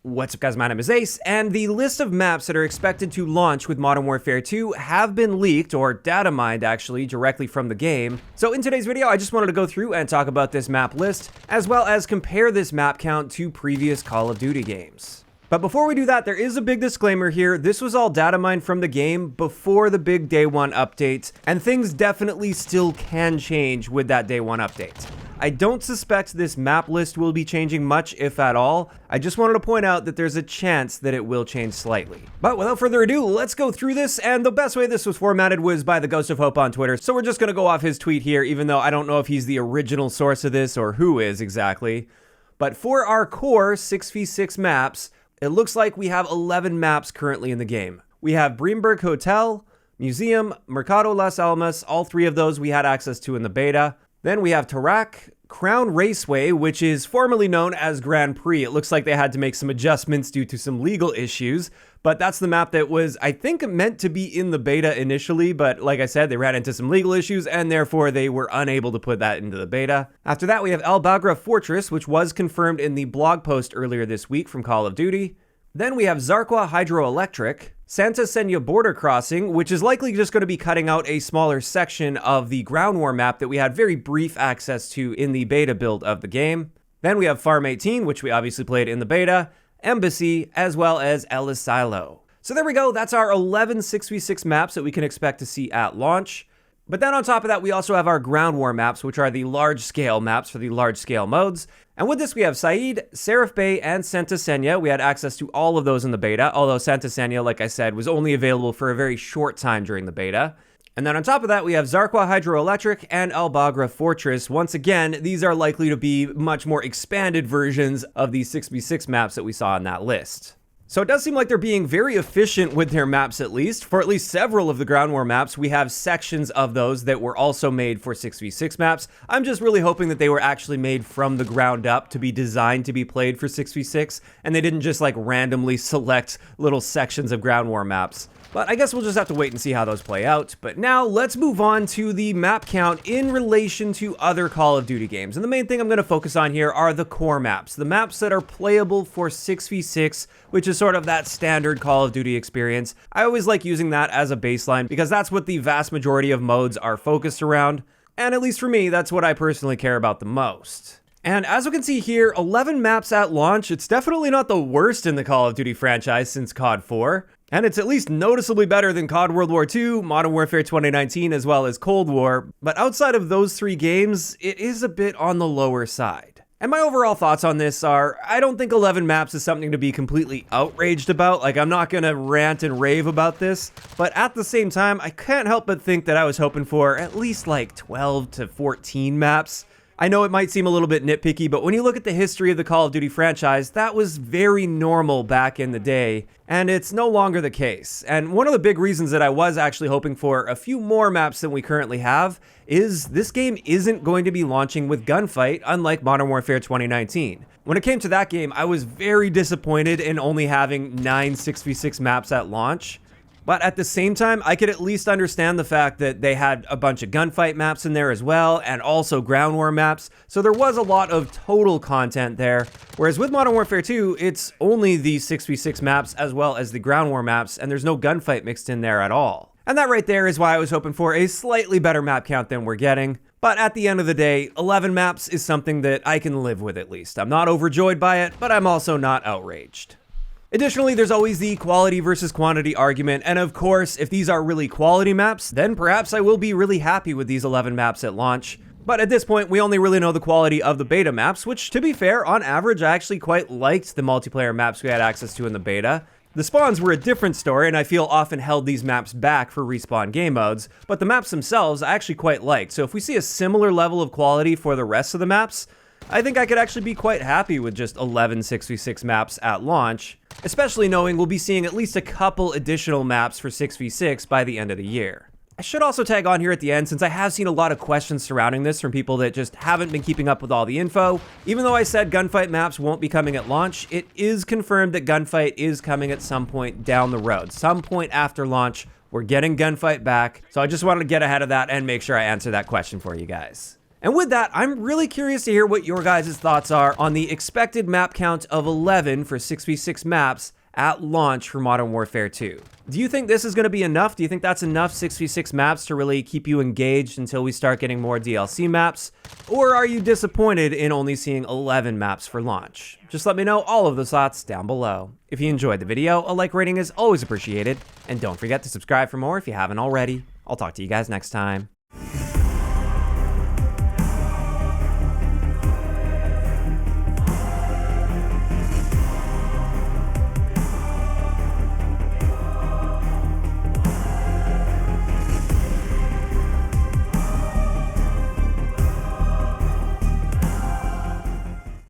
What's up guys, my name is Ace, and the list of maps that are expected to launch with Modern Warfare 2 have been leaked, or data mined actually, directly from the game. So in today's video, I just wanted to go through and talk about this map list, as well as compare this map count to previous Call of Duty games. But before we do that, there is a big disclaimer here. This was all data mined from the game before the big day one update, and things definitely still can change with that day one update. I don't suspect this map list will be changing much, if at all. I just wanted to point out that there's a chance that it will change slightly. But without further ado, let's go through this, and the best way this was formatted was by the Ghost of Hope on Twitter, so we're just gonna go off his tweet here, even though I don't know if he's the original source of this or who is exactly. But for our core 6v6 maps, it looks like we have 11 maps currently in the game. We have Breamberg Hotel, Museum, Mercado Las Almas, all three of those we had access to in the beta. Then we have Tarak, Crown Raceway, which is formerly known as Grand Prix. It looks like they had to make some adjustments due to some legal issues, but that's the map that was, I think, meant to be in the beta initially, but like I said, they ran into some legal issues and therefore they were unable to put that into the beta. After that, we have El Bagra Fortress, which was confirmed in the blog post earlier this week from Call of Duty. Then we have Zarqwa Hydroelectric, Santa Senya Border Crossing, which is likely just going to be cutting out a smaller section of the ground war map that we had very brief access to in the beta build of the game. Then we have Farm 18, which we obviously played in the beta, Embassy, as well as El Asilo. So there we go, that's our 11 6v6 maps that we can expect to see at launch. But then on top of that, we also have our ground war maps, which are the large-scale maps for the large-scale modes. And with this, we have Said, Seraph Bay, and Santa Senya. We had access to all of those in the beta, although Santa Senya, like I said, was only available for a very short time during the beta. And then on top of that, we have Zarqwa Hydroelectric and El Bagra Fortress. Once again, these are likely to be much more expanded versions of the 6v6 maps that we saw in that list. So it does seem like they're being very efficient with their maps, at least. For at least several of the ground war maps, we have sections of those that were also made for 6v6 maps. I'm just really hoping that they were actually made from the ground up to be designed to be played for 6v6, and they didn't just like randomly select little sections of ground war maps. But I guess we'll just have to wait and see how those play out. But now let's move on to the map count in relation to other Call of Duty games. And the main thing I'm going to focus on here are the core maps, the maps that are playable for 6v6, which is sort of that standard Call of Duty experience. I always like using that as a baseline because that's what the vast majority of modes are focused around. And at least for me, that's what I personally care about the most. And as we can see here, 11 maps at launch. It's definitely not the worst in the Call of Duty franchise since COD 4. And it's at least noticeably better than COD World War II, Modern Warfare 2019, as well as Cold War. But outside of those three games, it is a bit on the lower side. And my overall thoughts on this are, I don't think 11 maps is something to be completely outraged about. Like, I'm not gonna rant and rave about this. But at the same time, I can't help but think that I was hoping for at least like 12 to 14 maps. I know it might seem a little bit nitpicky, but when you look at the history of the Call of Duty franchise, that was very normal back in the day, and it's no longer the case. And one of the big reasons that I was actually hoping for a few more maps than we currently have is this game isn't going to be launching with Gunfight, unlike Modern Warfare 2019. When it came to that game, I was very disappointed in only having 9 6v6 maps at launch. But at the same time, I could at least understand the fact that they had a bunch of gunfight maps in there as well, and also ground war maps, so there was a lot of total content there. Whereas with Modern Warfare 2, it's only the 6v6 maps as well as the ground war maps, and there's no gunfight mixed in there at all. And that right there is why I was hoping for a slightly better map count than we're getting. But at the end of the day, 11 maps is something that I can live with at least. I'm not overjoyed by it, but I'm also not outraged. Additionally, there's always the quality versus quantity argument, and of course, if these are really quality maps, then perhaps I will be really happy with these 11 maps at launch. But at this point, we only really know the quality of the beta maps, which, to be fair, on average, I actually quite liked the multiplayer maps we had access to in the beta. The spawns were a different story, and I feel often held these maps back for respawn game modes, but the maps themselves I actually quite liked. So if we see a similar level of quality for the rest of the maps, I think I could actually be quite happy with just 11 6v6 maps at launch, especially knowing we'll be seeing at least a couple additional maps for 6v6 by the end of the year. I should also tag on here at the end, since I have seen a lot of questions surrounding this from people that just haven't been keeping up with all the info. Even though I said Gunfight maps won't be coming at launch, it is confirmed that Gunfight is coming at some point down the road. Some point after launch, we're getting Gunfight back, so I just wanted to get ahead of that and make sure I answer that question for you guys. And with that, I'm really curious to hear what your guys' thoughts are on the expected map count of 11 for 6v6 maps at launch for Modern Warfare 2. Do you think this is going to be enough? Do you think that's enough 6v6 maps to really keep you engaged until we start getting more DLC maps? Or are you disappointed in only seeing 11 maps for launch? Just let me know all of those thoughts down below. If you enjoyed the video, a like rating is always appreciated, and don't forget to subscribe for more if you haven't already. I'll talk to you guys next time.